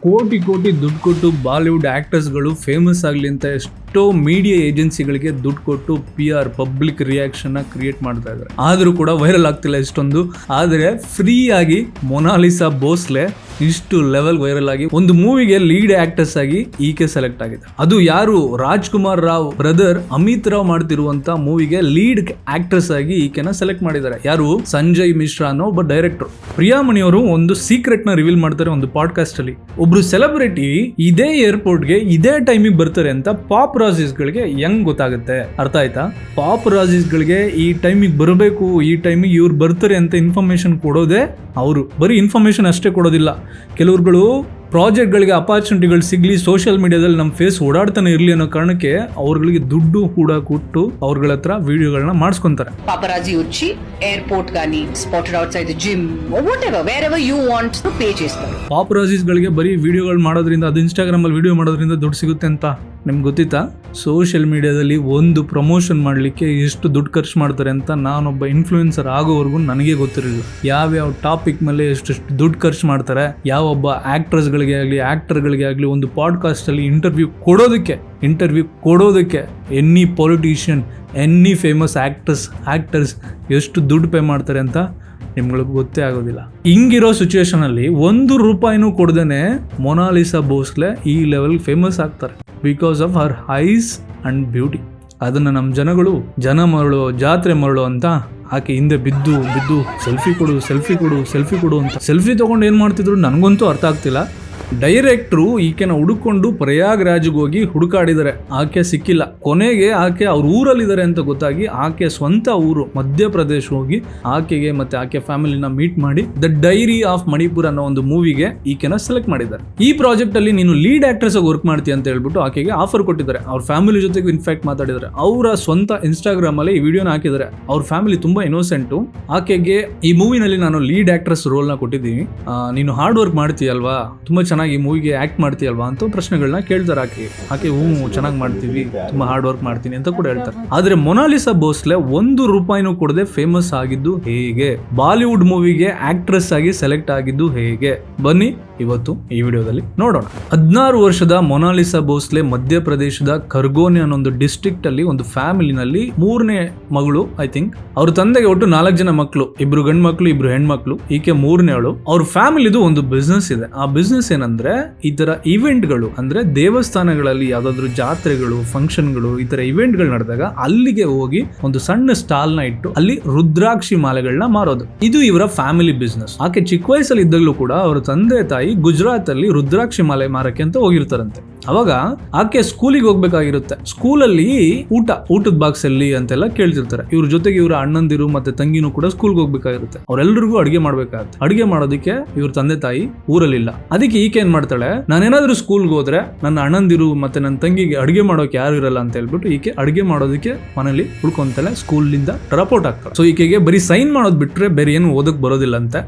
ಕೋಟಿ ದುಡ್ಡು ಕೊಟ್ಟು ಬಾಲಿವುಡ್ ಆಕ್ಟರ್ಸ್ಗಳು ಫೇಮಸ್ ಆಗಲಿ ಅಂತ ಎಷ್ಟೋ ಮೀಡಿಯಾ ಏಜೆನ್ಸಿಗಳಿಗೆ ದುಡ್ಡು ಕೊಟ್ಟು PR ಪಬ್ಲಿಕ್ ರಿಯಾಕ್ಷನ್ ಕ್ರಿಯೇಟ್ ಮಾಡ್ತಾ ಇದ್ದಾರೆ. ಆದರೂ ಕೂಡ ವೈರಲ್ ಆಗ್ತಿಲ್ಲ ಇಷ್ಟೊಂದು. ಆದರೆ ಫ್ರೀ ಆಗಿ ಮೊನಾಲಿಸಾ ಭೋಸ್ಲೆ ಇಷ್ಟು ಲೆವೆಲ್ ವೈರಲ್ ಆಗಿ ಒಂದು ಮೂವಿಗೆ ಲೀಡ್ ಆಕ್ಟರ್ಸ್ ಆಗಿ ಈಕೆ ಸೆಲೆಕ್ಟ್ ಆಗಿದೆ. ಅದು ಯಾರು? ರಾಜ್ಕುಮಾರ್ ರಾವ್ ಬ್ರದರ್ ಅಮಿತ್ ರಾವ್ ಮಾಡ್ತಿರುವಂತ ಮೂವಿಗೆ ಲೀಡ್ ಆಕ್ಟ್ರೆಸ್ ಆಗಿ ಈಕೆನ ಸೆಲೆಕ್ಟ್ ಮಾಡಿದ್ದಾರೆ. ಯಾರು? ಸಂಜಯ್ ಮಿಶ್ರಾ ಅನ್ನೋ ಒಬ್ಬ ಡೈರೆಕ್ಟರ್. ಪ್ರಿಯಾಮಣಿ ಅವರು ಒಂದು ಸೀಕ್ರೆಟ್ ನ ರಿವೀಲ್ ಮಾಡ್ತಾರೆ ಒಂದು ಪಾಡ್ಕಾಸ್ಟ್ ಅಲ್ಲಿ. ಒಬ್ರು ಸೆಲೆಬ್ರಿಟಿ ಇದೇ ಏರ್ಪೋರ್ಟ್ಗೆ ಇದೇ ಟೈಮಿಗೆ ಬರ್ತಾರೆ ಅಂತ ಪಾಪ್ ಗಳಿಗೆ ಹೆಂಗ್ ಗೊತ್ತಾಗುತ್ತೆ? ಅರ್ಥ ಆಯ್ತಾ? ಪಾಪ್ ಗಳಿಗೆ ಈ ಟೈಮಿಗೆ ಬರಬೇಕು, ಈ ಟೈಮಿಗೆ ಇವ್ರು ಬರ್ತಾರೆ ಅಂತ ಇನ್ಫಾರ್ಮೇಶನ್ ಕೊಡೋದೇ ಅವರು. ಬರೀ ಇನ್ಫಾರ್ಮೇಶನ್ ಅಷ್ಟೇ ಕೊಡೋದಿಲ್ಲ. ಕೆಲವ್ರುಗಳು ಪ್ರಾಜೆಕ್ಟ್ಗಳಿಗೆ ಅಪಾರ್ಚುನಿಟಿಗಳು ಸಿಗ್ಲಿ, ಸೋಷಿಯಲ್ ಮೀಡಿಯಾದಲ್ಲಿ ನಮ್ಮ ಫೇಸ್ ಓಡಾಡ್ತಾನೆ ಇರಲಿ ಅನ್ನೋ ಕಾರಣಕ್ಕೆ ಅವ್ರಗಳಿಗೆ ದುಡ್ಡು ಕೂಡ ಕೊಟ್ಟು ಅವ್ರಗಳ ಹತ್ರ ವಿಡಿಯೋಗಳನ್ನ ಮಾಡಿಸ್ಕೊಂತಾರೆ. paparazzi వచ్చి ಏರ್ಪೋರ್ಟ್ ಗಾನಿ spotted outside the gym whatever wherever you want to pay చేస్తారు. ಪಾಪರಾಜಿಸ್ಗಳಿಗೆ ಬರೀ ವಿಡಿಯೋಗಳು ಮಾಡೋದ್ರಿಂದ, ಅದು ಇನ್ಸ್ಟಾಗ್ರಾಮ್ ಅಲ್ಲಿ ವಿಡಿಯೋ ಮಾಡೋದ್ರಿಂದ ದುಡ್ಡು ಸಿಗುತ್ತೆ ಅಂತ ನಿಮ್ಗೆ ಗೊತ್ತಿತ್ತಾ? ಸೋಷಿಯಲ್ ಮೀಡಿಯಾದಲ್ಲಿ ಒಂದು ಪ್ರಮೋಷನ್ ಮಾಡಲಿಕ್ಕೆ ಎಷ್ಟು ದುಡ್ಡು ಖರ್ಚು ಮಾಡ್ತಾರೆ ಅಂತ ನಾನೊಬ್ಬ ಇನ್ಫ್ಲೂಯೆನ್ಸರ್ ಆಗೋವರೆಗೂ ನನಗೆ ಗೊತ್ತಿರಲಿಲ್ಲ. ಯಾವ್ಯಾವ ಟಾಪಿಕ್ ಮೇಲೆ ಎಷ್ಟೆಷ್ಟು ದುಡ್ಡು ಖರ್ಚು ಮಾಡ್ತಾರೆ, ಯಾವೊಬ್ಬ ಆಕ್ಟರ್ಸ್ಗಳಿಗೆ ಆಗಲಿ ಆಕ್ಟರ್ಗಳಿಗೆ ಆಗಲಿ ಒಂದು ಪಾಡ್ಕಾಸ್ಟ್ ಅಲ್ಲಿ ಇಂಟರ್ವ್ಯೂ ಕೊಡೋದಕ್ಕೆ any politician, any famous actors ಎಷ್ಟು ದುಡ್ಡು ಪೇ ಮಾಡ್ತಾರೆ ಅಂತ ನಿಮ್ಗಳಿಗೆ ಗೊತ್ತೇ ಆಗೋದಿಲ್ಲ. ಹಿಂಗಿರೋ ಸಿಚುವೇಶನ್ ಅಲ್ಲಿ ₹1 ಕೊಡದೇನೆ ಮೊನಾಲಿಸಾ ಭೋಸ್ಲೆ ಈ ಲೆವೆಲ್ ಫೇಮಸ್ ಆಗ್ತಾರೆ because of her ice and beauty. ಅದನ್ನ ನಮ್ಮ ಜನ ಮರಳು ಜಾತ್ರೆ ಮರಳು ಅಂತ ಆಕೆ ಹಿಂದೆ ಬಿದ್ದು ಸೆಲ್ಫಿ ಕೊಡು ಅಂತ ಸೆಲ್ಫಿ ತಗೊಂಡು ಏನ್ ಮಾಡ್ತಿದ್ರು ನನಗಂತೂ ಅರ್ಥ ಆಗ್ತಿಲ್ಲ. ಡೈರೆಕ್ಟ್ರು ಈಕೆನ ಹುಡುಕೊಂಡು ಪ್ರಯಾಗ್ರಾಜ್ಗೆ ಹೋಗಿ ಹುಡುಕಾಡಿದ್ದಾರೆ, ಆಕೆ ಸಿಕ್ಕಿಲ್ಲ. ಕೊನೆಗೆ ಆಕೆ ಅವ್ರ ಊರಲ್ಲಿದ್ದಾರೆ ಅಂತ ಗೊತ್ತಾಗಿ ಆಕೆ ಸ್ವಂತ ಊರು ಮಧ್ಯಪ್ರದೇಶ ಹೋಗಿ ಆಕೆಗೆ ಮತ್ತೆ ಆಕೆ ಫ್ಯಾಮಿಲಿನ ಮೀಟ್ ಮಾಡಿ ದ ಡೈರಿ ಆಫ್ ಮಣಿಪುರ್ ಅನ್ನೋ ಒಂದು ಮೂವಿಗೆ ಈಕೆನ ಸೆಲೆಕ್ಟ್ ಮಾಡಿದ್ದಾರೆ. ಈ ಪ್ರಾಜೆಕ್ಟ್ ಅಲ್ಲಿ ನೀನು ಲೀಡ್ ಆಕ್ಟ್ರೆಸ್ ಆಗಿ ವರ್ಕ್ ಮಾಡ್ತೀಯ ಅಂತ ಹೇಳ್ಬಿಟ್ಟು ಆಕೆಗೆ ಆಫರ್ ಕೊಟ್ಟಿದ್ದಾರೆ. ಅವ್ರ ಫ್ಯಾಮಿಲಿ ಜೊತೆಗೆ ಇನ್ಫ್ಯಾಕ್ಟ್ ಮಾತಾಡಿದ್ದಾರೆ. ಅವರ ಸ್ವಂತ ಇನ್ಸ್ಟಾಗ್ರಾಮ್ ಅಲ್ಲಿ ಈ ವಿಡಿಯೋನ ಹಾಕಿದ್ದಾರೆ. ಅವ್ರ ಫ್ಯಾಮಿಲಿ ತುಂಬಾ ಇನ್ನೋಸೆಂಟು. ಆಕೆಗೆ ಈ ಮೂವಿನಲ್ಲಿ ನಾನು ಲೀಡ್ ಆಕ್ಟ್ರೆಸ್ ರೋಲ್ ನ ಕೊಟ್ಟಿದ್ದೀನಿ, ನೀನು ಹಾರ್ಡ್ ವರ್ಕ್ ಮಾಡ್ತೀಯಲ್ವಾ, ತುಂಬಾ ಚೆನ್ನಾಗಿ ಈ ಮೂವಿಗೆ ಆಕ್ಟ್ ಮಾಡ್ತೀಯಲ್ವಾ ಅಂತ ಪ್ರಶ್ನೆಗಳನ್ನ ಕೇಳ್ತಾರೆ. ಆಕೆ ಚೆನ್ನಾಗಿ ಮಾಡ್ತೀವಿ, ತುಂಬಾ ಹಾರ್ಡ್ ವರ್ಕ್ ಮಾಡ್ತೀನಿ ಅಂತ ಕೂಡ ಹೇಳ್ತಾರೆ. ಆದ್ರೆ ಮೊನಾಲಿಸಾ ಭೋಸ್ಲೆ ₹1 ಕೊಡದೆ ಫೇಮಸ್ ಆಗಿದ್ದು ಹೇಗೆ? ಬಾಲಿವುಡ್ ಮೂವಿಗೆ ಆಕ್ಟ್ರೆಸ್ ಆಗಿ ಸೆಲೆಕ್ಟ್ ಆಗಿದ್ದು ಹೇಗೆ? ಬನ್ನಿ ಇವತ್ತು ಈ ವಿಡಿಯೋದಲ್ಲಿ ನೋಡೋಣ. 16 ವರ್ಷದ ಮೊನಾಲಿಸಾ ಭೋಸ್ಲೆ ಮಧ್ಯಪ್ರದೇಶದ ಖರ್ಗೋನೆ ಅನ್ನೋ ಒಂದು ಡಿಸ್ಟ್ರಿಕ್ಟ್ ಅಲ್ಲಿ ಒಂದು ಫ್ಯಾಮಿಲಿನಲ್ಲಿ 3ನೇ ಮಗಳು. ಐ ಥಿಂಕ್ ಅವ್ರ ತಂದೆಗೆ ಒಟ್ಟು 4 ಜನ ಮಕ್ಕಳು, 2 ಗಂಡು ಮಕ್ಕಳು 2 ಹೆಣ್ಮಕ್ಳು, ಈಕೆ 3ನೇವಳು. ಅವ್ರ ಫ್ಯಾಮಿಲಿದು ಒಂದು ಬಿಸ್ನೆಸ್ ಇದೆ. ಆ ಬಿಸ್ನೆಸ್ ಏನಂದ್ರೆ ಈ ತರ ಇವೆಂಟ್ಗಳು, ಅಂದ್ರೆ ದೇವಸ್ಥಾನಗಳಲ್ಲಿ ಯಾವ್ದಾದ್ರು ಜಾತ್ರೆಗಳು, ಫಂಕ್ಷನ್ಗಳು, ಈ ತರ ಇವೆಂಟ್ಗಳು ನಡೆದಾಗ ಅಲ್ಲಿಗೆ ಹೋಗಿ ಒಂದು ಸಣ್ಣ ಸ್ಟಾಲ್ ನ ಇಟ್ಟು ಅಲ್ಲಿ ರುದ್ರಾಕ್ಷಿ ಮಾಲೆಗಳನ್ನ ಮಾರೋದು. ಇದು ಇವರ ಫ್ಯಾಮಿಲಿ ಬಿಸ್ನೆಸ್. ಆಕೆ ಚಿಕ್ಕ ವಯಸ್ಸಲ್ಲಿ ಇದ್ದಾಗಲೂ ಕೂಡ ಅವರ ತಂದೆ ತಾಯಿ ಗುಜರಾತ್ ಅಲ್ಲಿ ರುದ್ರಾಕ್ಷಿ ಮಾಲೆ ಮಾರಕ್ಕೆ ಅಂತ ಹೋಗಿರ್ತಾರಂತೆ. ಅವಾಗ ಆಕೆ ಸ್ಕೂಲಿಗೆ ಹೋಗ್ಬೇಕಾಗಿರುತ್ತೆ. ಸ್ಕೂಲಲ್ಲಿ ಊಟದ ಬಾಕ್ಸ್ ಅಲ್ಲಿ ಅಂತೆಲ್ಲ ಕೇಳ್ತಿರ್ತಾರೆ. ಇವ್ರ ಜೊತೆಗೆ ಇವರ ಅಣ್ಣಂದಿರು ಮತ್ತೆ ತಂಗಿನೂ ಕೂಡ ಸ್ಕೂಲ್ಗೆ ಹೋಗ್ಬೇಕಾಗಿರುತ್ತೆ. ಅವರೆಲ್ಲರಿಗೂ ಅಡಿಗೆ ಮಾಡ್ಬೇಕಾಗುತ್ತೆ. ಅಡಿಗೆ ಮಾಡೋದಕ್ಕೆ ಇವ್ರ ತಂದೆ ತಾಯಿ ಊರಲ್ಲಿಲ್ಲ. ಅದಕ್ಕೆ ಈಕೆ ಏನ್ ಮಾಡ್ತಾಳೆ, ನಾನೇನಾದ್ರೂ ಸ್ಕೂಲ್ಗೆ ಹೋದ್ರೆ ನನ್ನ ಅಣ್ಣಂದಿರು ಮತ್ತೆ ನನ್ನ ತಂಗಿಗೆ ಅಡಿಗೆ ಮಾಡೋಕೆ ಯಾರು ಇರಲ್ಲ ಅಂತ ಹೇಳ್ಬಿಟ್ಟು ಈಕೆ ಅಡಿಗೆ ಮಾಡೋದಕ್ಕೆ ಮನೇಲಿ ಉಳ್ಕೊಂತಾಳೆ. ಸ್ಕೂಲಿಂದ ಡ್ರಾಪ್ ಔಟ್ ಆಗ್ತಾಳೆ. ಸೊ ಈಕೆಗೆ ಬರೀ ಸೈನ್ ಮಾಡೋದ್ ಬಿಟ್ರೆ ಬೇರೆ ಏನು ಓದಕ್ ಬರೋದಿಲ್ಲ ಅಂತೆ.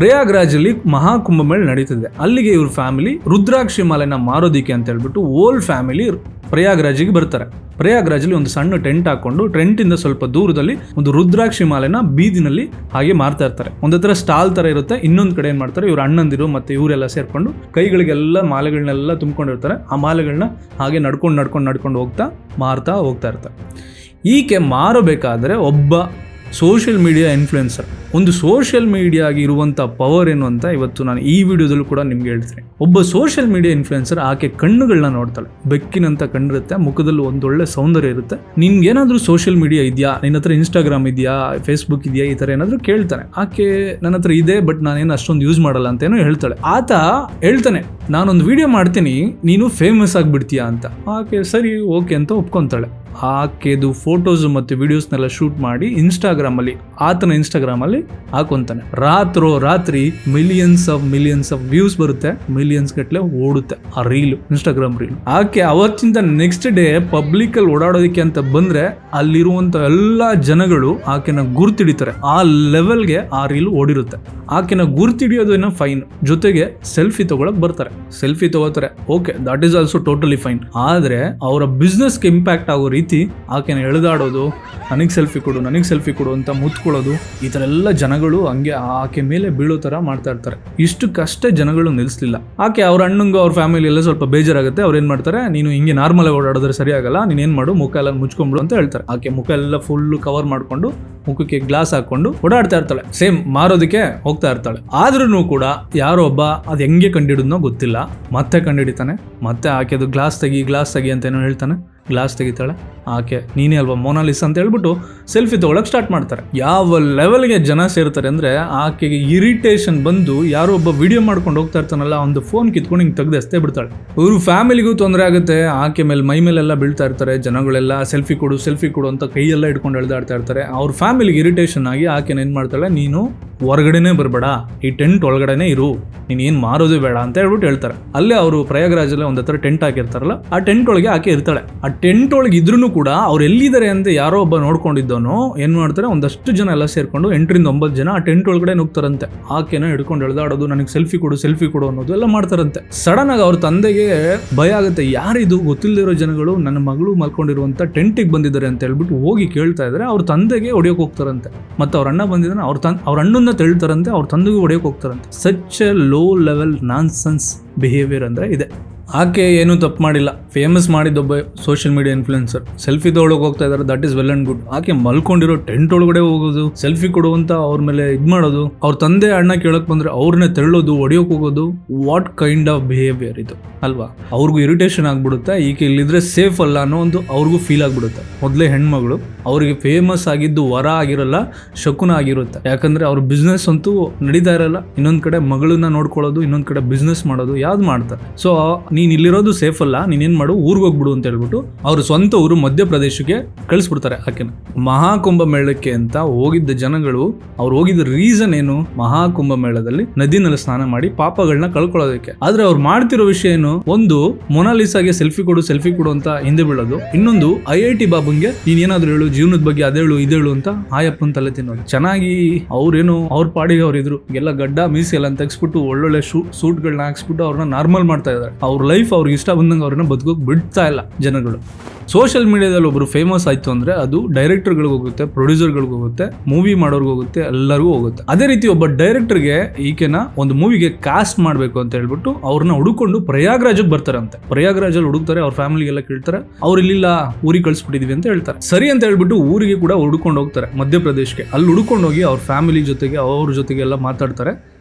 ಪ್ರಯಾಗ್ರಾಜ್ ಅಲ್ಲಿ ಮಹಾಕುಂಭಮೇಳ ನಡೀತಿದೆ. ಅಲ್ಲಿಗೆ ಇವ್ರ ಫ್ಯಾಮಿಲಿ ರುದ್ರಾಕ್ಷಿ ಮಾಲೆನ ಮಾರೋದಿಕ್ಕೆ ಅಂತ ಹೇಳ್ಬಿಟ್ಟು ಓಲ್ಡ್ ಫ್ಯಾಮಿಲಿ ಪ್ರಯಾಗ್ರಾಜಿಗೆ ಬರ್ತಾರೆ. ಪ್ರಯಾಗ್ರಾಜಲ್ಲಿ ಒಂದು ಸಣ್ಣ ಟೆಂಟ್ ಹಾಕೊಂಡು ಟೆಂಟ್ ಇಂದ ಸ್ವಲ್ಪ ದೂರದಲ್ಲಿ ಒಂದು ರುದ್ರಾಕ್ಷಿ ಮಾಲೆನ ಬೀದಿನಲ್ಲಿ ಹಾಗೆ ಮಾರ್ತಾ ಇರ್ತಾರೆ. ಒಂದತ್ರ ಸ್ಟಾಲ್ ತರ ಇರುತ್ತೆ. ಇನ್ನೊಂದ್ ಕಡೆ ಏನ್ ಮಾಡ್ತಾರೆ, ಇವ್ರ ಅಣ್ಣಂದಿರು ಮತ್ತೆ ಇವರೆಲ್ಲ ಸೇರ್ಕೊಂಡು ಕೈಗಳಿಗೆಲ್ಲ ಮಾಲೆಗಳನ್ನೆಲ್ಲ ತುಂಬಿಕೊಂಡಿರ್ತಾರೆ. ಆ ಮಾಲೆಗಳನ್ನ ಹಾಗೆ ನಡ್ಕೊಂಡು ಮಾರ್ತಾ ಹೋಗ್ತಾ ಇರ್ತಾರೆ. ಈಕೆ ಮಾರಬೇಕಾದ್ರೆ ಒಬ್ಬ ಸೋಷಿಯಲ್ ಮೀಡಿಯಾ ಇನ್ಫ್ಲುಯೆನ್ಸರ್, ಒಂದು ಸೋಷಿಯಲ್ ಮೀಡಿಯಾಗಿ ಇರುವಂಥ ಪವರ್ ಏನು ಅಂತ ಇವತ್ತು ನಾನು ಈ ವಿಡಿಯೋದಲ್ಲೂ ಕೂಡ ನಿಮ್ಗೆ ಹೇಳ್ತೀನಿ. ಒಬ್ಬ ಸೋಷಿಯಲ್ ಮೀಡಿಯಾ ಇನ್ಫ್ಲುಯೆನ್ಸರ್ ಆಕೆ ಕಣ್ಣುಗಳನ್ನ ನೋಡ್ತಾಳೆ. ಬೆಕ್ಕಿನಂತ ಕಣ್ಣಿರುತ್ತೆ, ಮುಖದಲ್ಲಿ ಒಂದೊಳ್ಳೆ ಸೌಂದರ್ಯ ಇರುತ್ತೆ. ನಿನ್ಗೇನಾದ್ರೂ ಸೋಷಿಯಲ್ ಮೀಡಿಯಾ ಇದೆಯಾ, ನಿನ್ನ ಹತ್ರ ಇನ್ಸ್ಟಾಗ್ರಾಮ್ ಇದೆಯಾ, ಫೇಸ್ಬುಕ್ ಇದೆಯಾ, ಈ ಥರ ಏನಾದರೂ ಕೇಳ್ತಾನೆ. ಆಕೆ ನನ್ನ ಹತ್ರ ಇದೆ, ಬಟ್ ನಾನೇನು ಅಷ್ಟೊಂದು ಯೂಸ್ ಮಾಡಲ್ಲ ಅಂತೇನೋ ಹೇಳ್ತಾಳೆ. ಆತ ಹೇಳ್ತಾನೆ, ನಾನೊಂದು ವಿಡಿಯೋ ಮಾಡ್ತೀನಿ, ನೀನು ಫೇಮಸ್ ಆಗಿಬಿಡ್ತೀಯಾ ಅಂತ. ಆಕೆ ಸರಿ ಓಕೆ ಅಂತ ಒಪ್ಕೊಂತಾಳೆ. ಆಕೆದು ಫೋಟೋಸ್ ಮತ್ತು ವಿಡಿಯೋಸ್ನೆಲ್ಲ ಶೂಟ್ ಮಾಡಿ ಆತನ ಇನ್ಸ್ಟಾಗ್ರಾಮ್ ಅಲ್ಲಿ ಹಾಕೊಂತಾನೆ. ರಾತ್ರಿ ಮಿಲಿಯನ್ಸ್ ಆಫ್ ವ್ಯೂಸ್ ಬರುತ್ತೆ, ಮಿಲಿಯನ್ಸ್ ಗಟ್ಟಲೆ ಓಡುತ್ತೆ ಆ ಇನ್ಸ್ಟಾಗ್ರಾಮ್ ರೀಲ್. ಆಕೆ ಅವತ್ತಿಂದ ನೆಕ್ಸ್ಟ್ ಡೇ ಪಬ್ಲಿಕ್ ಅಲ್ಲಿ ಓಡಾಡೋದಕ್ಕೆ ಅಂತ ಬಂದ್ರೆ ಅಲ್ಲಿರುವಂತ ಎಲ್ಲಾ ಜನಗಳು ಆಕೆನ ಗುರ್ತಿಡಿತಾರೆ. ಆ ಲೆವೆಲ್ಗೆ ಆ ರೀಲ್ ಓಡಿರುತ್ತೆ. ಆಕೆನ ಗುರ್ತಿಡಿಯೋದೇನೋ ಫೈನ್, ಜೊತೆಗೆ ಸೆಲ್ಫಿ ತಗೊಳಕ್ ಬರ್ತಾರೆ, ಸೆಲ್ಫಿ ತಗೋತಾರೆ. Okay, that is also totally fine. ಆದ್ರೆ ಅವರ ಬಿಸ್ನೆಸ್ಗೆ ಇಂಪ್ಯಾಕ್ಟ್ ಆಗೋ ರೀತಿ ರೀತಿ ಆಕೆನ ಎಳೆದಾಡೋದು, ನನಗೆ ಸೆಲ್ಫಿ ಕೊಡು ಅಂತ ಮುತ್ಕೊಳ್ಳೋದು, ಈ ಥರ ಎಲ್ಲ ಜನಗಳು ಹಂಗೆ ಆಕೆ ಮೇಲೆ ಬೀಳೋ ಥರ ಮಾಡ್ತಾ ಇರ್ತಾರೆ. ಇಷ್ಟಕ್ಕಷ್ಟೇ ಜನಗಳು ನಿಲ್ಲಿಸಲಿಲ್ಲ. ಆಕೆ ಅವ್ರ ಅಣ್ಣಂಗೂ ಅವ್ರ ಫ್ಯಾಮಿಲಿ ಎಲ್ಲ ಸ್ವಲ್ಪ ಬೇಜಾರಾಗುತ್ತೆ. ಅವ್ರು ಏನು ಮಾಡ್ತಾರೆ, ನೀನು ಹಿಂಗೆ ನಾರ್ಮಲ್ ಆಗಿ ಓಡಾಡಿದ್ರೆ ಸರಿಯಾಗಲ್ಲ, ನೀನೇನು ಮಾಡು, ಮುಖ ಎಲ್ಲ ಮುಚ್ಕೊಂಡ್ಬಿಡು ಅಂತ ಹೇಳ್ತಾರೆ. ಆಕೆ ಮುಖ ಎಲ್ಲ ಫುಲ್ಲು ಕವರ್ ಮಾಡಿಕೊಂಡು ಮುಖಕ್ಕೆ ಗ್ಲಾಸ್ ಹಾಕೊಂಡು ಓಡಾಡ್ತಾ ಇರ್ತಾಳೆ. ಸೇಮ್ ಮಾರೋದಕ್ಕೆ ಹೋಗ್ತಾ ಇರ್ತಾಳೆ. ಆದ್ರೂ ಕೂಡ ಯಾರೋ ಒಬ್ಬ ಅದು ಹೆಂಗೆ ಕಂಡಿಡಿದ್ನೋ ಗೊತ್ತಿಲ್ಲ, ಮತ್ತೆ ಕಂಡಿಡಿತಾನೆ. ಮತ್ತೆ ಆಕೆದು ಗ್ಲಾಸ್ ತೆಗಿ ಅಂತ ಏನೋ ಹೇಳ್ತಾನೆ. ಗ್ಲಾಸ್ ತೆಗಿತಾಳೆ. ಆಕೆ ನೀನೇ ಅಲ್ವಾ ಮೊನಾಲಿಸಾ ಅಂತ ಹೇಳ್ಬಿಟ್ಟು ಸೆಲ್ಫಿ ತೊಗೊಳಕ್ಕೆ ಸ್ಟಾರ್ಟ್ ಮಾಡ್ತಾರೆ. ಯಾವ ಲೆವೆಲ್ಗೆ ಜನ ಸೇರ್ತಾರೆ ಅಂದರೆ ಆಕೆಗೆ ಇರಿಟೇಷನ್ ಬಂದು ಯಾರೋ ಒಬ್ಬ ವಿಡಿಯೋ ಮಾಡ್ಕೊಂಡು ಹೋಗ್ತಾ ಇರ್ತಾನಲ್ಲ, ಒಂದು ಫೋನ್ ಕಿತ್ಕೊಂಡು ಹಿಂಗೆ ತೆಗೆದು ಎಸ್ತೇ ಬಿಡ್ತಾಳೆ. ಇವರು ಫ್ಯಾಮಿಲಿಗೂ ತೊಂದರೆ ಆಗುತ್ತೆ. ಆಕೆ ಮೇಲೆ ಮೈ ಮೇಲೆಲ್ಲ ಬೀಳ್ತಾ ಇರ್ತಾರೆ ಜನಗಳೆಲ್ಲ. ಸೆಲ್ಫಿ ಕೊಡು ಅಂತ ಕೈಯೆಲ್ಲ ಹಿಡ್ಕೊಂಡು ಎಳ್ದಾಡ್ತಾ ಇರ್ತಾರೆ. ಅವ್ರ ಫ್ಯಾಮಿಲಿಗೆ ಇರಿಟೇಷನ್ ಆಗಿ ಆಕೆನ ಏನು ಮಾಡ್ತಾಳೆ, ನೀನು ಹೊರಗಡೆನೇ ಬರಬೇಡ, ಈ ಟೆಂಟ್ ಒಳಗಡೆನೇ ಇರು, ನೀನೇನು ಮಾರೋದು ಬೇಡ ಅಂತ ಹೇಳ್ಬಿಟ್ಟು ಹೇಳ್ತಾರೆ. ಅಲ್ಲೇ ಅವರು ಪ್ರಯಾಗ್ರಾಜಲ್ಲೇ ಒಂದು ಹತ್ರ ಟೆಂಟ್ ಹಾಕಿರ್ತಾರಲ್ಲ, ಆ ಟೆಂಟ್ ಒಳಗೆ ಆಕೆ ಇರ್ತಾಳೆ. ಆ ಟೆಂಟ್ ಒಳಗೆ ಇದ್ರೂ ಕೂಡ ಅವ್ರು ಎಲ್ಲಿದ್ದಾರೆ ಅಂತ ಯಾರೋ ಒಬ್ಬ ನೋಡ್ಕೊಂಡಿದ್ದವನು ಏನ್ ಮಾಡ್ತಾರೆ, ಒಂದಷ್ಟು ಜನ ಎಲ್ಲ ಸೇರ್ಕೊಂಡು 8ರಿಂದ 9 ಜನ ಆ ಟೆಂಟ್ ಒಳಗಡೆ ನುಗ್ತಾರಂತೆ. ಆಕೆನ ಹಿಡ್ಕೊಂಡು ಎಳ್ದಾಡೋದು, ನನಗೆ ಸೆಲ್ಫಿ ಕೊಡು ಅನ್ನೋದು ಎಲ್ಲ ಮಾಡ್ತಾರಂತೆ. ಸಡನ್ ಆಗಿ ಅವ್ರ ತಂದೆಗೆ ಭಯ ಆಗುತ್ತೆ, ಯಾರಿದು ಗೊತ್ತಿಲ್ಲದಿರೋ ಜನಗಳು ನನ್ನ ಮಗಳು ಮಲ್ಕೊಂಡಿರುವಂತ ಟೆಂಟಿಗೆ ಬಂದಿದ್ದಾರೆ ಅಂತ ಹೇಳ್ಬಿಟ್ಟು ಹೋಗಿ ಕೇಳ್ತಾ ಇದ್ದಾರೆ. ಅವ್ರ ತಂದೆಗೆ ಹೊಡಿಯೋಕೆ ಹೋಗ್ತಾರಂತೆ. ಮತ್ತೆ ಅವ್ರ ಅಣ್ಣ ಬಂದಿದ್ದಾನೆ, ಅವ್ರ ಅಣ್ಣನ ತೆಳ್ತಾರಂತೆ, ಅವ್ರ ತಂದೆಗೂ ಹೊಡೆಯೋಕೆ ಹೋಗ್ತಾರಂತೆ. Such a low level nonsense behaviour ಅಂದ್ರೆ ಇದೆ. ಆಕೆ ಏನೂ ತಪ್ಪು ಮಾಡಿಲ್ಲ. ಫೇಮಸ್ ಮಾಡಿದ್ದೊಬ್ಬ ಸೋಷಿಯಲ್ ಮೀಡಿಯಾ ಇನ್ಫ್ಲುಯೆನ್ಸರ್. ಸೆಲ್ಫಿ ತೊಗೊಳಕ್ಕೆ ಹೋಗ್ತಾ ಇದ್ದಾರೆ, that is well and good. ಆಕೆ ಮಲ್ಕೊಂಡಿರೋ ಟೆಂಟ್ ಒಳಗಡೆ ಹೋಗೋದು, ಸೆಲ್ಫಿ ಕೊಡುವಂತ ಅವ್ರ ಮೇಲೆ ಇದು ಮಾಡೋದು, ಅವ್ರ ತಂದೆ ಅಣ್ಣ ಕೇಳಕ್ ಬಂದ್ರೆ ಅವ್ರನ್ನೇ ತೆಳ್ಳೋದು, ಹೊಡಿಯೋಕೆ ಹೋಗೋದು, ವಾಟ್ ಕೈಂಡ್ ಆಫ್ ಬಿಹೇವಿಯರ್ ಇದು ಅಲ್ವಾ? ಅವ್ರಿಗೂ ಇರಿಟೇಷನ್ ಆಗ್ಬಿಡುತ್ತೆ. ಈಕೆ ಇಲ್ಲಿದ್ರೆ ಸೇಫ್ ಅಲ್ಲ ಅನ್ನೋ ಒಂದು ಅವ್ರಿಗೂ ಫೀಲ್ ಆಗ್ಬಿಡುತ್ತೆ. ಮೊದಲೇ ಹೆಣ್ಮಗಳು, ಅವರಿಗೆ ಫೇಮಸ್ ಆಗಿದ್ದು ವರ ಆಗಿರಲ್ಲ, ಶಕುನ ಆಗಿರುತ್ತೆ. ಯಾಕಂದ್ರೆ ಅವ್ರ ಬಿಸ್ನೆಸ್ ಅಂತೂ ನಡೀತಾ ಇರಲ್ಲ. ಇನ್ನೊಂದ್ ಕಡೆ ಮಗಳನ್ನ ನೋಡ್ಕೊಳ್ಳೋದು, ಇನ್ನೊಂದ್ ಕಡೆ ಬಿಸ್ನೆಸ್ ಮಾಡೋದು, ಯಾವ್ದು ಮಾಡ್ತಾರೆ. ಸೊ ನೀನ್ ಇಲ್ಲಿರೋದು ಸೇಫ್ ಅಲ್ಲ, ನೀನೇನ್ ಮಾಡು, ಊರಿಗೆ ಹೋಗ್ಬಿಡು ಅಂತ ಹೇಳ್ಬಿಟ್ಟು ಅವ್ರ ಸ್ವಂತ ಊರು ಮಧ್ಯಪ್ರದೇಶಕ್ಕೆ ಕಳಿಸ್ಬಿಡ್ತಾರೆ ಆಕೆನ. ಮಹಾಕುಂಭ ಮೇಳಕ್ಕೆ ಅಂತ ಹೋಗಿದ್ದ ಜನಗಳು, ಅವ್ರು ಹೋಗಿದ್ದ ರೀಸನ್ ಏನು, ಮಹಾಕುಂಭ ಮೇಳದಲ್ಲಿ ನದಿನಲ್ಲಿ ಸ್ನಾನ ಮಾಡಿ ಪಾಪಗಳನ್ನ ಕಳ್ಕೊಳ್ಳೋದಕ್ಕೆ. ಆದ್ರೆ ಅವ್ರು ಮಾಡ್ತಿರೋ ವಿಷಯ ಏನು, ಒಂದು ಮೊನಾಲಿಸಾಗೆ ಸೆಲ್ಫಿ ಕೊಡು ಅಂತ ಹಿಂದೆ ಬೀಳೋದು, ಇನ್ನೊಂದು IIT ಬಾಬುಂಗೆ ನೀನ್ ಏನಾದ್ರು ಹೇಳು, ಜೀವನದ ಬಗ್ಗೆ ಅದೇಳು ಇದೇಳು ಅಂತ ಆಯಪ್ಪನ ತಲೆ ತಿನ್ನೋದು. ಚೆನ್ನಾಗಿ ಅವ್ರೇನು ಅವ್ರ ಪಾಡಿಗೆ ಅವ್ರಿದ್ರು, ಎಲ್ಲ ಗಡ್ಡ ಮೀಸಿ ಎಲ್ಲ ತೆಗ್ಸ್ಬಿಟ್ಟು ಒಳ್ಳೊಳ್ಳೆ ಸೂಟ್ಗಳನ್ನ ಹಾಕ್ಸ್ಬಿಟ್ಟು ಅವ್ರನ್ನ ನಾರ್ಮಲ್ ಮಾಡ್ತಾ ಇದ್ದಾರೆ. ಅವ್ರ ಲೈಫ್ ಅವ್ರಿಗೆ ಇಷ್ಟ ಬಂದಂಗೆ ಅವ್ರನ್ನ ಬದುಕೋಕೆ ಬಿಡ್ತಾ ಇಲ್ಲ ಜನಗಳು. ಸೋಷಿಯಲ್ ಮೀಡಿಯಾದಲ್ಲಿ ಒಬ್ರು ಫೇಮಸ್ ಆಯ್ತು ಅಂದ್ರೆ ಅದು ಡೈರೆಕ್ಟರ್ಗಳಿಗೆ ಹೋಗುತ್ತೆ, ಪ್ರೊಡ್ಯೂಸರ್ಗಳಿಗೆ ಹೋಗುತ್ತೆ, ಮೂವಿ ಮಾಡೋರ್ಗೆ ಹೋಗುತ್ತೆ, ಎಲ್ಲರಿಗೂ ಹೋಗುತ್ತೆ. ಅದೇ ರೀತಿ ಒಬ್ಬ ಡೈರೆಕ್ಟರ್ಗೆ ಈಕೆನ ಒಂದು ಮೂವಿಗೆ ಕಾಸ್ಟ್ ಮಾಡಬೇಕು ಅಂತ ಹೇಳ್ಬಿಟ್ಟು ಅವ್ರನ್ನ ಹುಡುಕೊಂಡು ಪ್ರಯಾಗ್ರಾಜಕ್ಕೆ ಬರ್ತಾರಂತೆ. ಪ್ರಯಾಗ್ರಾಜಲ್ಲಿ ಹುಡುಕ್ತಾರೆ, ಅವ್ರ ಫ್ಯಾಮಿಲಿಗೆಲ್ಲ ಕೇಳ್ತಾರೆ. ಅವ್ರು ಇಲ್ಲಿಲ್ಲ, ಊರಿಗೆ ಕಳಿಸ್ಬಿಟ್ಟಿದೀವಿ ಅಂತ ಹೇಳ್ತಾರೆ. ಸರಿ ಅಂತ ಹೇಳ್ಬಿಟ್ಟು ಊರಿಗೆ ಕೂಡ ಹುಡುಕೊಂಡು ಹೋಗ್ತಾರೆ, ಮಧ್ಯಪ್ರದೇಶಕ್ಕೆ. ಅಲ್ಲಿ ಹುಡುಕೊಂಡು ಹೋಗಿ ಅವ್ರ ಫ್ಯಾಮಿಲಿ ಜೊತೆಗೆ ಅವ್ರ ಜೊತೆಗೆ ಎಲ್ಲ ಮಾತಾಡ್ತಾರೆ.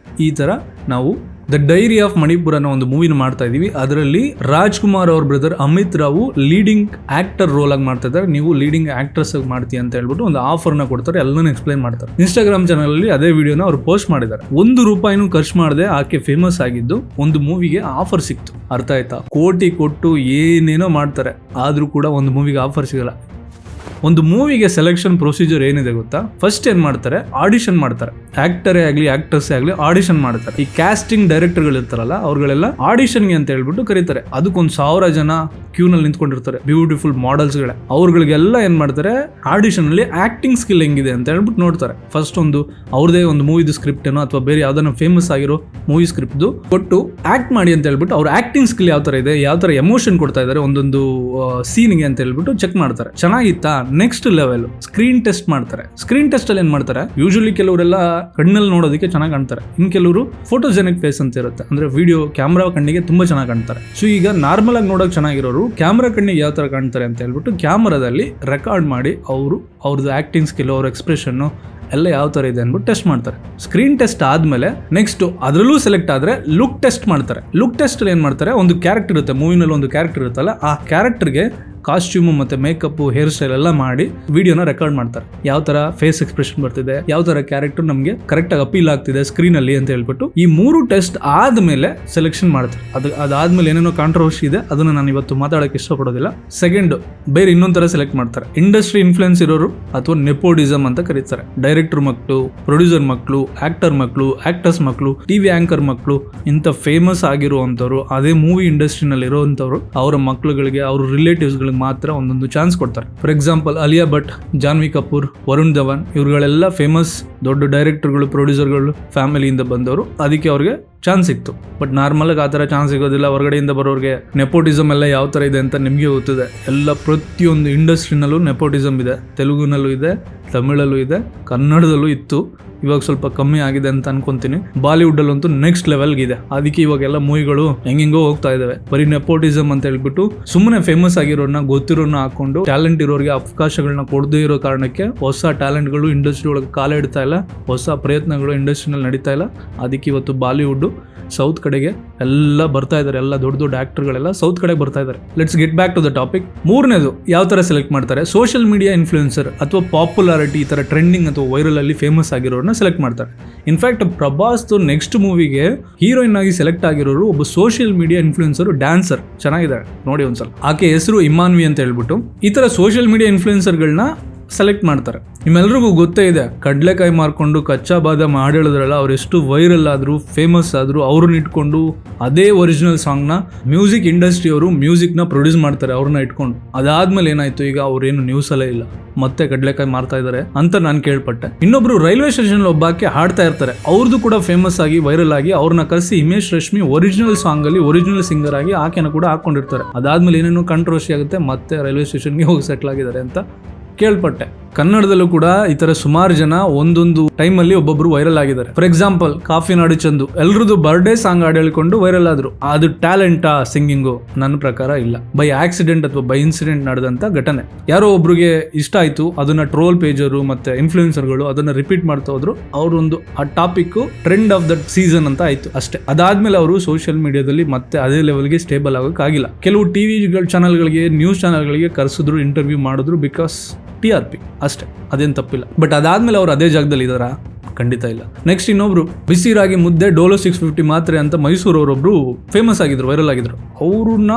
ಈ ತರ ನಾವು ದ ಡೈರಿ ಆಫ್ ಮಣಿಪುರ್ ಅನ್ನೋ ಒಂದು ಮೂವಿನ ಮಾಡ್ತಾ ಇದೀವಿ. ಅದರಲ್ಲಿ ರಾಜ್ಕುಮಾರ್ ಅವ್ರ brother Amit Rao leading actor role ಆಗಿ ಮಾಡ್ತಾ ಇದ್ದಾರೆ. ನೀವು ಲೀಡಿಂಗ್ ಆಕ್ಟ್ರೆಸ್ ಆಗಿ ಮಾಡ್ತೀಯ ಅಂತ ಹೇಳ್ಬಿಟ್ಟು ಒಂದು ಆಫರ್ನ ಕೊಡ್ತಾರೆ, ಎಲ್ಲನೂ ಎಕ್ಸ್ಪ್ಲೈನ್ ಮಾಡ್ತಾರೆ. ಇನ್ಸ್ಟಾಗ್ರಾಮ್ ಚಾನಲ್ ಅಲ್ಲಿ ಅದೇ ವಿಡಿಯೋನ ಅವ್ರು ಪೋಸ್ಟ್ ಮಾಡಿದ್ದಾರೆ. ₹1 ಖರ್ಚು ಮಾಡದೆ ಆಕೆ ಫೇಮಸ್ ಆಗಿದ್ದು ಒಂದು ಮೂವಿಗೆ ಆಫರ್ ಸಿಕ್ತು. ಅರ್ಥ ಆಯ್ತಾ? ಕೋಟಿ ಕೊಟ್ಟು ಏನೇನೋ ಮಾಡ್ತಾರೆ, ಆದ್ರೂ ಕೂಡ ಒಂದು ಮೂವಿಗೆ ಆಫರ್ ಸಿಗಲ್ಲ. ಒಂದು ಮೂವಿಗೆ ಸೆಲೆಕ್ಷನ್ ಪ್ರೊಸೀಜರ್ ಏನಿದೆ ಗೊತ್ತಾ? ಫಸ್ಟ್ ಏನ್ ಮಾಡ್ತಾರೆ, ಆಡಿಷನ್ ಮಾಡ್ತಾರೆ. ಆಕ್ಟರೇ ಆಗ್ಲಿ ಆಕ್ಟರ್ಸೇ ಆಗ್ಲಿ ಆಡಿಷನ್ ಮಾಡ್ತಾರೆ. ಈ ಕ್ಯಾಸ್ಟಿಂಗ್ ಡೈರೆಕ್ಟರ್ಗಳು ಇರ್ತಾರಲ್ಲ, ಅವ್ರುಗಳೆಲ್ಲ ಆಡಿಷನ್ಗೆ ಅಂತ ಹೇಳ್ಬಿಟ್ಟು ಕರೀತಾರೆ. ಅದಕ್ಕೊಂದು 1000 ಜನ ಕ್ಯೂನಲ್ಲಿ ನಿಂತ್ಕೊಂಡಿರ್ತಾರೆ, ಬ್ಯೂಟಿಫುಲ್ ಮಾಡೆಲ್ಸ್ಗಳೇ. ಅವ್ರುಗಳಿಗೆಲ್ಲ ಏನ್ ಮಾಡ್ತಾರೆ, ಆಡಿಷನ್ ಅಲ್ಲಿ ಆಕ್ಟಿಂಗ್ ಸ್ಕಿಲ್ ಹೆಂಗಿದೆ ಅಂತ ಹೇಳ್ಬಿಟ್ಟು ನೋಡ್ತಾರೆ. ಫಸ್ಟ್ ಒಂದು ಅವ್ರದೇ ಒಂದು ಮೂವಿದು ಸ್ಕ್ರಿಪ್ಟ್ ಏನೋ ಅಥವಾ ಬೇರೆ ಯಾವ್ದಾನ ಫೇಮಸ್ ಆಗಿರೋ ಮೂವಿ ಸ್ಕ್ರಿಪ್ಟ್ ಕೊಟ್ಟು ಆಕ್ಟ್ ಮಾಡಿ ಅಂತ ಹೇಳ್ಬಿಟ್ಟು ಅವ್ರ ಆಕ್ಟಿಂಗ್ ಸ್ಕಿಲ್ ಯಾವ ತರ ಇದೆ, ಯಾವ ತರ ಎಮೋಷನ್ ಕೊಡ್ತಾ ಇದ್ದಾರೆ ಒಂದೊಂದು ಸೀನ್ಗೆ ಅಂತ ಹೇಳ್ಬಿಟ್ಟು ಚೆಕ್ ಮಾಡ್ತಾರೆ. ಚೆನ್ನಾಗಿತ್ತಾ? ನೆಕ್ಸ್ಟ್ ಲೆವೆಲ್ ಸ್ಕ್ರೀನ್ ಟೆಸ್ಟ್ ಮಾಡ್ತಾರೆ. ಸ್ಕ್ರೀನ್ ಟೆಸ್ಟ್ ಅಲ್ಲಿ ಏನ್ ಮಾಡ್ತಾರೆ, ಯೂಶಲಿ ಕೆಲವರೆಲ್ಲ ಕಣ್ಣಲ್ಲಿ ನೋಡೋದಕ್ಕೆ ಚೆನ್ನಾಗಿ ಕಾಣ್ತಾರೆ, ಇನ್ ಕೆಲವರು ಫೋಟೋಜೆನಿಕ್ ಫೇಸ್ ಅಂತ ಇರುತ್ತೆ, ಅಂದ್ರೆ ವಿಡಿಯೋ ಕ್ಯಾಮ್ರಾ ಕಣ್ಣಿಗೆ ತುಂಬಾ ಚೆನ್ನಾಗಿ ಕಾಣ್ತಾರೆ. ಸೊ ಈಗ ನಾರ್ಮಲ್ ಆಗಿ ನೋಡೋಕೆ ಚೆನ್ನಾಗಿರೋರು ಕ್ಯಾಮ್ರಾ ಕಣ್ಣಿಗೆ ಯಾವ ತರ ಕಾಣ್ತಾರೆ ಅಂತ ಹೇಳ್ಬಿಟ್ಟು ಕ್ಯಾಮ್ರಾದಲ್ಲಿ ರೆಕಾರ್ಡ್ ಮಾಡಿ ಅವ್ರದ್ದು ಆಕ್ಟಿಂಗ್ ಸ್ಕಿಲ್, ಅವ್ರ ಎಕ್ಸ್ಪ್ರೆಷನ್ ಎಲ್ಲ ಯಾವ ತರ ಇದೆ ಅನ್ಬಿಟ್ಟು ಟೆಸ್ಟ್ ಮಾಡ್ತಾರೆ. ಸ್ಕ್ರೀನ್ ಟೆಸ್ಟ್ ಆದ್ಮೇಲೆ ನೆಕ್ಸ್ಟ್ ಅದರಲ್ಲೂ ಸೆಲೆಕ್ಟ್ ಆದ್ರೆ ಲುಕ್ ಟೆಸ್ಟ್ ಮಾಡ್ತಾರೆ. ಲುಕ್ ಟೆಸ್ಟ್ ಅಲ್ಲಿ ಏನ್ ಮಾಡ್ತಾರೆ, ಒಂದು ಕ್ಯಾರೆಕ್ಟರ್ ಇರುತ್ತೆ, ಮೂವಿನಲ್ಲಿ ಒಂದು ಕ್ಯಾರೆಕ್ಟರ್ ಇರುತ್ತಲ್ಲ, ಆ ಕ್ಯಾರೆಕ್ಟರ್ಗೆ ಕಾಸ್ಟ್ಯೂಮ್ ಮತ್ತೆ ಮೇಕಪ್, ಹೇರ್ ಸ್ಟೈಲ್ ಎಲ್ಲ ಮಾಡಿ ವಿಡಿಯೋನ ರೆಕಾರ್ಡ್ ಮಾಡ್ತಾರೆ. ಯಾವ ತರ ಫೇಸ್ ಎಕ್ಸ್ಪ್ರೆಷನ್ ಬರ್ತಿದೆ, ಯಾವ ತರ ಕ್ಯಾರೆಕ್ಟರ್ ನಮಗೆ ಕರೆಕ್ಟ್ ಆಗಿ ಅಪೀಲ್ ಆಗ್ತಿದೆ ಸ್ಕ್ರೀನ್ ಅಲ್ಲಿ ಅಂತ ಹೇಳ್ಬಿಟ್ಟು ಈ 3 ಟೆಸ್ಟ್ ಆದ್ಮೇಲೆ ಸೆಲೆಕ್ಷನ್ ಮಾಡ್ತಾರೆ. ಅದಾದ್ಮೇಲೆ ಏನೇನೋ ಕಾಂಟ್ರವರ್ಸಿ ಇದೆ, ಅದನ್ನ ನಾನು ಇವತ್ತು ಮಾತಾಡಕ್ಕೆ ಇಷ್ಟಪಡೋದಿಲ್ಲ. ಸೆಕೆಂಡ್, ಬೇರೆ ಇನ್ನೊಂದ್ ತರ ಸೆಲೆಕ್ಟ್ ಮಾಡ್ತಾರೆ. ಇಂಡಸ್ಟ್ರಿ ಇನ್ಫ್ಲುಯೆನ್ಸ್ ಇರೋರು ಅಥವಾ ನೆಪೋಟಿಸಮ್ ಅಂತ ಕರೀತಾರೆ. ಡೈರೆಕ್ಟರ್ ಮಕ್ಕಳು, ಪ್ರೊಡ್ಯೂಸರ್ ಮಕ್ಕಳು, ಆಕ್ಟರ್ ಮಕ್ಕಳು, ಆಕ್ಟರ್ಸ್ ಮಕ್ಕಳು, ಟಿವಿ ಆಂಕರ್ ಮಕ್ಕಳು, ಇಂಥ ಫೇಮಸ್ ಆಗಿರುವಂತವ್ರು, ಅದೇ ಮೂವಿ ಇಂಡಸ್ಟ್ರಿನಲ್ಲಿ ಇರುವಂತವ್ರು, ಅವರ ಮಕ್ಕಳುಗಳಿಗೆ, ಅವ್ರ ರಿಲೇಟಿವ್ಸ್ಗಳಿಗೆ ಮಾತ್ರ ಒಂದೊಂದು ಚಾನ್ಸ್ ಕೊಡ್ತಾರೆ. ಫಾರ್ ಎಕ್ಸಾಂಪಲ್ ಅಲಿಯಾ ಭಟ್, ಜಾನ್ವಿ ಕಪೂರ್, ವರುಣ್ ಧವನ್, ಇವ್ರುಗಳೆಲ್ಲ ಫೇಮಸ್ ದೊಡ್ಡ ಡೈರೆಕ್ಟರ್ಗಳು, ಪ್ರೊಡ್ಯೂಸರ್ಗಳು ಫ್ಯಾಮಿಲಿಯಿಂದ ಬಂದವರು. ಅದಕ್ಕೆ ಅವ್ರಿಗೆ ಚಾನ್ಸ್ ಸಿಕ್ತು. ಬಟ್ ನಾರ್ಮಲಾಗಿ ಆ ಥರ ಚಾನ್ಸ್ ಸಿಗೋದಿಲ್ಲ. ಹೊರಗಡೆಯಿಂದ ಬರೋರಿಗೆ ನೆಪೋಟಿಸಮ್ ಎಲ್ಲ ಯಾವ ಥರ ಇದೆ ಅಂತ ನಿಮಗೆ ಗೊತ್ತಿದೆ. ಎಲ್ಲ ಪ್ರತಿಯೊಂದು ಇಂಡಸ್ಟ್ರಿನಲ್ಲೂ ನೆಪೋಟಿಸಮ್ ಇದೆ. ತೆಲುಗುನಲ್ಲೂ ಇದೆ, ತಮಿಳಲ್ಲೂ ಇದೆ, ಕನ್ನಡದಲ್ಲೂ ಇತ್ತು. ಇವಾಗ ಸ್ವಲ್ಪ ಕಮ್ಮಿ ಆಗಿದೆ ಅಂತ ಅನ್ಕೊಂತೀನಿ. ಬಾಲಿವುಡಲ್ಲಂತೂ ನೆಕ್ಸ್ಟ್ ಲೆವೆಲ್ಗೆ ಇದೆ. ಅದಕ್ಕೆ ಇವಾಗೆಲ್ಲ ಮೂವಿಗಳು ಹೆಂಗೆಂಗೋ ಹೋಗ್ತಾ ಇದಾವೆ. ಬರೀ ನೆಪೋಟಿಸಮ್ ಅಂತ ಹೇಳ್ಬಿಟ್ಟು ಸುಮ್ಮನೆ ಫೇಮಸ್ ಆಗಿರೋರ್ನ, ಗೊತ್ತಿರೋರ್ನ ಹಾಕೊಂಡು ಟ್ಯಾಲೆಂಟ್ ಇರೋರಿಗೆ ಅವಕಾಶಗಳನ್ನ ಕೊಡದೇ ಇರೋ ಕಾರಣಕ್ಕೆ ಹೊಸ ಟ್ಯಾಲೆಂಟ್ಗಳು ಇಂಡಸ್ಟ್ರಿ ಒಳಗೆ ಕಾಲ ಇಡ್ತಾ ಇಲ್ಲ, ಹೊಸ ಪ್ರಯತ್ನಗಳು ಇಂಡಸ್ಟ್ರಿನಲ್ಲಿ ನಡೀತಾ ಇಲ್ಲ. ಅದಕ್ಕೆ ಇವತ್ತು ಬಾಲಿವುಡ್ ಸೌತ್ ಕಡೆಗೆ ಎಲ್ಲ ಬರ್ತಾ ಇದ್ದಾರೆ. ಎಲ್ಲ ದೊಡ್ಡ ದೊಡ್ಡ ಆಕ್ಟರ್ಗಳೆಲ್ಲ ಸೌತ್ ಕಡೆಗೆ ಬರ್ತಾ ಇದ್ದಾರೆ. Let's get back to the topic. ಮೂರನೇದು ಯಾವ ಥರ ಸೆಲೆಕ್ಟ್ ಮಾಡ್ತಾರೆ? ಸೋಷಿಯಲ್ ಮೀಡಿಯಾ ಇನ್ಫ್ಲೂಯೆನ್ಸರ್ ಅಥವಾ ಪಾಪ್ಯುಲಾರಿಟಿ, ಈ ಥರ ಟ್ರೆಂಡಿಂಗ್ ಅಥವಾ ವೈರಲ್ ಅಲ್ಲಿ ಫೇಮಸ್ ಆಗಿರೋರನ್ನ ಸೆಲೆಕ್ಟ್ ಮಾಡ್ತಾರೆ. ಇನ್ಫ್ಯಾಕ್ಟ್ ಪ್ರಭಾಸ್ದು ನೆಕ್ಸ್ಟ್ ಮೂವಿಗೆ ಹೀರೋಯಿನ್ ಆಗಿ ಸೆಲೆಕ್ಟ್ ಆಗಿರೋರು ಒಬ್ಬ ಸೋಷಿಯಲ್ ಮೀಡಿಯಾ ಇನ್ಫ್ಲೂಯೆನ್ಸರ್, ಡ್ಯಾನ್ಸರ್. ಚೆನ್ನಾಗಿದೆ ನೋಡಿ ಒಂದ್ಸಲ. ಆಕೆ ಹೆಸರು ಇಮಾನ್ವಿ ಅಂತ ಹೇಳ್ಬಿಟ್ಟು. ಈ ಥರ ಸೋಷಿಯಲ್ ಮೀಡಿಯಾ ಇನ್ಫ್ಲೂಯೆನ್ಸರ್ಗಳನ್ನ ಸೆಲೆಕ್ಟ್ ಮಾಡ್ತಾರೆ. ನಿಮ್ಮೆಲ್ರಿಗೂ ಗೊತ್ತೇ ಇದೆ, ಕಡಲೆಕಾಯಿ ಮಾರ್ಕೊಂಡು ಕಚ್ಚಾ ಬಾದಾಮ್ ಹಾಡು ಹೇಳಿದ್ರಲ್ಲ, ಅವ್ರು ಎಷ್ಟು ವೈರಲ್ ಆದ್ರು, ಫೇಮಸ್ ಆದ್ರು, ಅವ್ರನ್ನ ಇಟ್ಕೊಂಡು ಅದೇ ಒರಿಜಿನಲ್ ಸಾಂಗ್ನ ಮ್ಯೂಸಿಕ್ ಇಂಡಸ್ಟ್ರಿಯವರು ಮ್ಯೂಸಿಕ್ನ ಪ್ರೊಡ್ಯೂಸ್ ಮಾಡ್ತಾರೆ ಅವ್ರನ್ನ ಇಟ್ಕೊಂಡು. ಅದಾದ್ಮೇಲೆ ಏನಾಯ್ತು, ಈಗ ಅವ್ರೇನು ನ್ಯೂಸಲ್ಲೇ ಇಲ್ಲ, ಮತ್ತೆ ಕಡಲೆಕಾಯಿ ಮಾರ್ತಾ ಇದ್ದಾರೆ ಅಂತ ನಾನು ಕೇಳ್ಪಟ್ಟೆ. ಇನ್ನೊಬ್ರು ರೈಲ್ವೆ ಸ್ಟೇಷನ್ ಒಬ್ಬಾಕೆ ಹಾಡ್ತಾ ಇರ್ತಾರೆ, ಅವ್ರದ್ದು ಕೂಡ ಫೇಮಸ್ ಆಗಿ ವೈರಲ್ ಆಗಿ ಅವ್ರನ್ನ ಕರೆಸಿ ಹಿಮೇಶ್ ರೇಷ್ಮಿ ಒರಿಜಿನಲ್ ಸಾಂಗ್ ಅಲ್ಲಿ ಒರಿಜಿನಲ್ ಸಿಂಗರ್ ಆಗಿ ಆಕೆನ ಕೂಡ ಹಾಕೊಂಡಿರ್ತಾರೆ. ಅದಾದ್ಮೇಲೆ ಏನೇನೋ ಕಾಂಟ್ರವರ್ಸಿ ಆಗುತ್ತೆ, ಮತ್ತೆ ರೈಲ್ವೆ ಸ್ಟೇಷನ್ಗೆ ಹೋಗಿ ಸೆಟ್ಲ್ ಆಗಿದ್ದಾರೆ ಅಂತ ಕೇಳ್ಪಟ್ಟೆ. ಕನ್ನಡದಲ್ಲೂ ಕೂಡ ಈ ತರ ಸುಮಾರು ಜನ ಒಂದೊಂದು ಟೈಮಲ್ಲಿ ಒಬ್ಬೊಬ್ರು ವೈರಲ್ ಆಗಿದ್ದಾರೆ. ಫಾರ್ ಎಕ್ಸಾಂಪಲ್ ಕಾಫಿನಾಡು ಚಂದು, ಎಲ್ರದ್ದು ಬರ್ಡೇ ಸಾಂಗ್ ಹಾಡು ಹೇಳ್ಕೊಂಡು ವೈರಲ್ ಆದ್ರು. ಅದು ಟ್ಯಾಲೆಂಟಾ ಸಿಂಗಿಂಗು? ನನ್ನ ಪ್ರಕಾರ ಇಲ್ಲ. ಬೈ ಆಕ್ಸಿಡೆಂಟ್ ಅಥವಾ ಬೈ ಇನ್ಸಿಡೆಂಟ್ ನಡೆದಂತ ಘಟನೆ. ಯಾರೋ ಒಬ್ರಿಗೆ ಇಷ್ಟ ಆಯ್ತು, ಅದನ್ನ ಟ್ರೋಲ್ ಪೇಜರು ಮತ್ತೆ ಇನ್ಫ್ಲೂಯೆನ್ಸರ್ಗಳು ಅದನ್ನ ರಿಪೀಟ್ ಮಾಡ್ತಾ ಹೋದ್ರು. ಅವರೊಂದು ಆ topic trend of that season ಅಂತ ಆಯ್ತು ಅಷ್ಟೇ. ಅದಾದ್ಮೇಲೆ ಅವರು ಸೋಷಿಯಲ್ ಮೀಡಿಯಾದಲ್ಲಿ ಮತ್ತೆ ಅದೇ ಲೆವೆಲ್ಗೆ ಸ್ಟೇಬಲ್ ಆಗೋಕ್ಕಾಗಿಲ್ಲ. ಕೆಲವು ಟಿವಿ ಚಾನಲ್ಗಳಿಗೆ, ನ್ಯೂಸ್ ಚಾನಲ್ಗಳಿಗೆ ಕರೆಸಿದ್ರು, ಇಂಟರ್ವ್ಯೂ ಮಾಡಿದ್ರು, ಬಿಕಾಸ್ TRP ಅಷ್ಟೇ, ಅದೇನು ತಪ್ಪಿಲ್ಲ. ಬಟ್ ಅದಾದ್ಮೇಲೆ ಅವ್ರು ಅದೇ ಜಾಗದಲ್ಲಿ ಇದ್ದಾರಾ? ಖಂಡಿತ ಇಲ್ಲ. ನೆಕ್ಸ್ಟ್ ಇನ್ನೊಬ್ರು ಬಿಸಿ ರಾಗಿ ಮುದ್ದೆ ಡೋಲೋ 650 ಮಾತ್ರೆ ಅಂತ ಮೈಸೂರವರೊಬ್ರು ಫೇಮಸ್ ಆಗಿದ್ರು, ವೈರಲ್ ಆಗಿದ್ರು. ಅವ್ರನ್ನ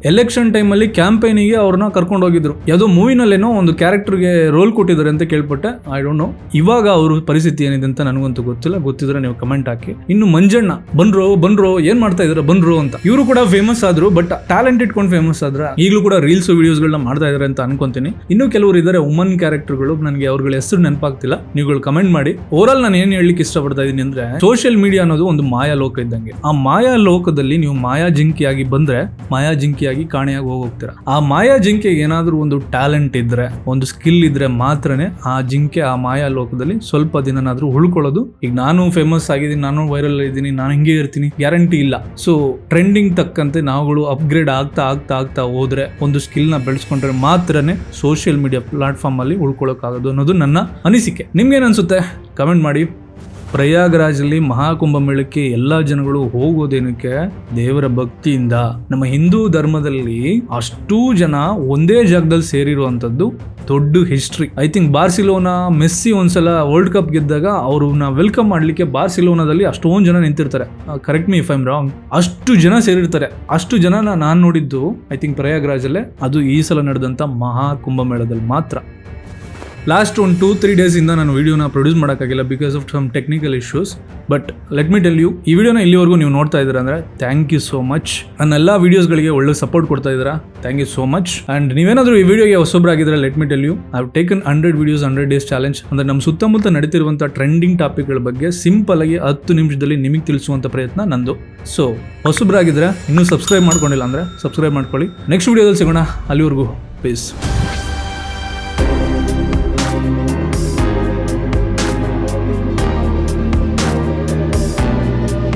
ಎಲೆಕ್ಷನ್ ಟೈಮಲ್ಲಿ ಕ್ಯಾಂಪೇನಿಗೆ ಅವ್ರನ್ನ ಕರ್ಕೊಂಡು ಹೋಗಿದ್ರು. ಯಾವುದೋ ಮೂವಿನಲ್ಲೇನೋ ಒಂದು ಕ್ಯಾರೆಕ್ಟರ್ಗೆ ರೋಲ್ ಕೊಟ್ಟಿದ್ದಾರೆ ಅಂತ ಕೇಳ್ಪಟ್ಟೆ. ಐ ಡೋಂಟ್ ನೋ ಇವಾಗ ಅವ್ರ ಪರಿಸ್ಥಿತಿ ಏನಿದೆ ಅಂತ ನನಗಂತೂ ಗೊತ್ತಿಲ್ಲ. ಗೊತ್ತಿದ್ರೆ ನೀವು ಕಮೆಂಟ್ ಹಾಕಿ. ಇನ್ನು ಮಂಜಣ್ಣ ಬಂದ್ರು ಏನ್ ಮಾಡ್ತಾ ಇದಾರೆ ಬಂದ್ರು ಅಂತ. ಇವರು ಕೂಡ ಫೇಮಸ್ ಆದ್ರು, ಬಟ್ ಟ್ಯಾಲೆಂಟ್ ಇಟ್ಕೊಂಡು ಫೇಮಸ್ ಆದ್ರ. ಈಗಲೂ ಕೂಡ ರೀಲ್ಸ್ ವಿಡಿಯೋಸ್ಗಳನ್ನ ಮಾಡ್ತಾ ಇದಾರೆ ಅಂತ ಅನ್ಕೊಂತೀನಿ. ಇನ್ನು ಕೆಲವರು ಇದ್ದಾರೆ ವುಮನ್ ಕ್ಯಾರೆಕ್ಟರ್ಗಳು, ನನಗೆ ಅವ್ರಗಳ ಹೆಸರು ನೆನಪಾಗ್ತಿಲ್ಲ, ನೀವುಗಳು ಕಮೆಂಟ್ ಮಾಡಿ. ಓವರಾಲ್ ನಾನು ಏನ್ ಹೇಳಲಿಕ್ಕೆ ಇಷ್ಟಪಡ್ತಾ ಇದೀನಿ ಅಂದ್ರೆ, ಸೋಷಿಯಲ್ ಮೀಡಿಯಾ ಅನ್ನೋದು ಒಂದು ಮಾಯಾ ಲೋಕ ಇದ್ದಂಗೆ. ಆ ಮಾಯಾ ಲೋಕದಲ್ಲಿ ನೀವು ಮಾಯಾ ಜಿಂಕಿಯಾಗಿ ಬಂದ್ರೆ ಮಾಯಾ ಜಿಂಕಿಯಾಗಿ ಕಾಣೆಯಾಗಿ ಹೋಗ್ತೀರಾ. ಆ ಮಾಯಾ ಜಿಂಕೆಗೆ ಏನಾದ್ರೂ ಒಂದು ಟ್ಯಾಲೆಂಟ್ ಇದ್ರೆ, ಒಂದು ಸ್ಕಿಲ್ ಇದ್ರೆ ಮಾತ್ರನೇ ಆ ಜಿಂಕೆ ಆ ಮಾಯಾ ಲೋಕದಲ್ಲಿ ಸ್ವಲ್ಪ ದಿನನಾದ್ರೂ ಉಳ್ಕೊಳ್ಳೋದು. ಈಗ ನಾನು ಫೇಮಸ್ ಆಗಿದ್ದೀನಿ, ನಾನು ವೈರಲ್ ಇದ್ದೀನಿ, ನಾನು ಹಿಂಗೆ ಇರ್ತೀನಿ, ಗ್ಯಾರಂಟಿ ಇಲ್ಲ. ಸೊ ಟ್ರೆಂಡಿಂಗ್ ತಕ್ಕಂತೆ ನಾವುಗಳು ಅಪ್ಗ್ರೇಡ್ ಆಗ್ತಾ ಹೋದ್ರೆ, ಒಂದು ಸ್ಕಿಲ್ ನ ಬೆಳೆಸ್ಕೊಂಡ್ರೆ ಮಾತ್ರನೇ ಸೋಷಿಯಲ್ ಮೀಡಿಯಾ ಪ್ಲಾಟ್ಫಾರ್ಮ್ ಅಲ್ಲಿ ಉಳ್ಕೊಳ್ಳೋಕ್ಕಾಗೋದು ಅನ್ನೋದು ನನ್ನ ಅನಿಸಿಕೆ. ನಿಮ್ಗೇನ್ ಅನ್ಸುತ್ತೆ? ಕಮೆಂಟ್ ಮಾಡಿ. ಪ್ರಯಾಗ್ರಾಜಲ್ಲಿ ಮಹಾಕುಂಭಮೇಳಕ್ಕೆ ಎಲ್ಲ ಜನಗಳು ಹೋಗೋದೇನಕ್ಕೆ? ದೇವರ ಭಕ್ತಿಯಿಂದ. ನಮ್ಮ ಹಿಂದೂ ಧರ್ಮದಲ್ಲಿ ಅಷ್ಟೂ ಜನ ಒಂದೇ ಜಾಗದಲ್ಲಿ ಸೇರಿರುವಂಥದ್ದು ದೊಡ್ಡ history. I think Barcelona Messi ಒಂದ್ಸಲ ವರ್ಲ್ಡ್ ಕಪ್ ಗೆದ್ದಾಗ ಅವ್ರನ್ನ ವೆಲ್ಕಮ್ ಮಾಡ್ಲಿಕ್ಕೆ ಬಾರ್ಸಿಲೋನಾದಲ್ಲಿ ಅಷ್ಟೊಂದು ಜನ ನಿಂತಿರ್ತಾರೆ. Correct me if I am wrong. ಅಷ್ಟು ಜನ ಸೇರಿರ್ತಾರೆ. ಅಷ್ಟು ಜನ ನಾನು ನೋಡಿದ್ದು ಐ ಥಿಂಕ್ ಪ್ರಯಾಗ್ರಾಜಲ್ಲೇ. ಅದು ಈ ಸಲ ನಡೆದಂಥ ಮಹಾಕುಂಭಮೇಳದಲ್ಲಿ ಮಾತ್ರ. ಲಾಸ್ಟ್ ಒಂದು 2-3 ಡೇಸ್ ಇಂದ ನಾನು ವಿಡಿಯೋನ ಪ್ರೊಡ್ಯೂಸ್ ಮಾಡೋಕ್ಕಾಗಿಲ್ಲ because of some technical issues. But let me tell you, ಈ ವಿಡಿಯೋನ ಇಲ್ಲಿವರೆಗೂ ನೀವು ನೋಡ್ತಾ ಇದ್ದೀರಾ ಅಂದರೆ ಥ್ಯಾಂಕ್ ಯು ಸೋ ಮಚ್. ನನ್ನ ಎಲ್ಲ ವೀಡಿಯೋಸ್ಗಳಿಗೆ ಒಳ್ಳೆ ಸಪೋರ್ಟ್ ಕೊಡ್ತಾ ಇದ್ದೀರಾ, thank you so much. And ನೀವೇನಾದರೂ ಈ ವಿಡಿಯೋಗೆ ಹೊಸೊಬ್ಬರಾಗಿದ್ದರೆ let me tell you, I have taken 100 videos 100 days challenge. ಅಂದರೆ ನಮ್ಮ ಸುತ್ತಮುತ್ತ ನಡೀತಿರುವಂಥ ಟ್ರೆಂಡಿಂಗ್ ಟಾಪಿಕ್ಗಳ ಬಗ್ಗೆ ಸಿಂಪಲ್ ಆಗಿ 10 ನಿಮಿಷದಲ್ಲಿ ನಿಮಗೆ ತಿಳಿಸುವಂಥ ಪ್ರಯತ್ನ ನಂದು. ಸೊ ಹೊಸೊಬ್ಬರಾಗಿದ್ದರೆ ಇನ್ನೂ ಸಬ್ಸ್ಕ್ರೈಬ್ ಮಾಡ್ಕೊಂಡಿಲ್ಲ ಅಂದರೆ ಸಬ್ಸ್ಕ್ರೈಬ್ ಮಾಡ್ಕೊಳ್ಳಿ. ನೆಕ್ಸ್ಟ್ ವಿಡಿಯೋದಲ್ಲಿ ಸಿಗೋಣ. ಅಲ್ಲಿವರೆಗೂ ಪೀಸ್.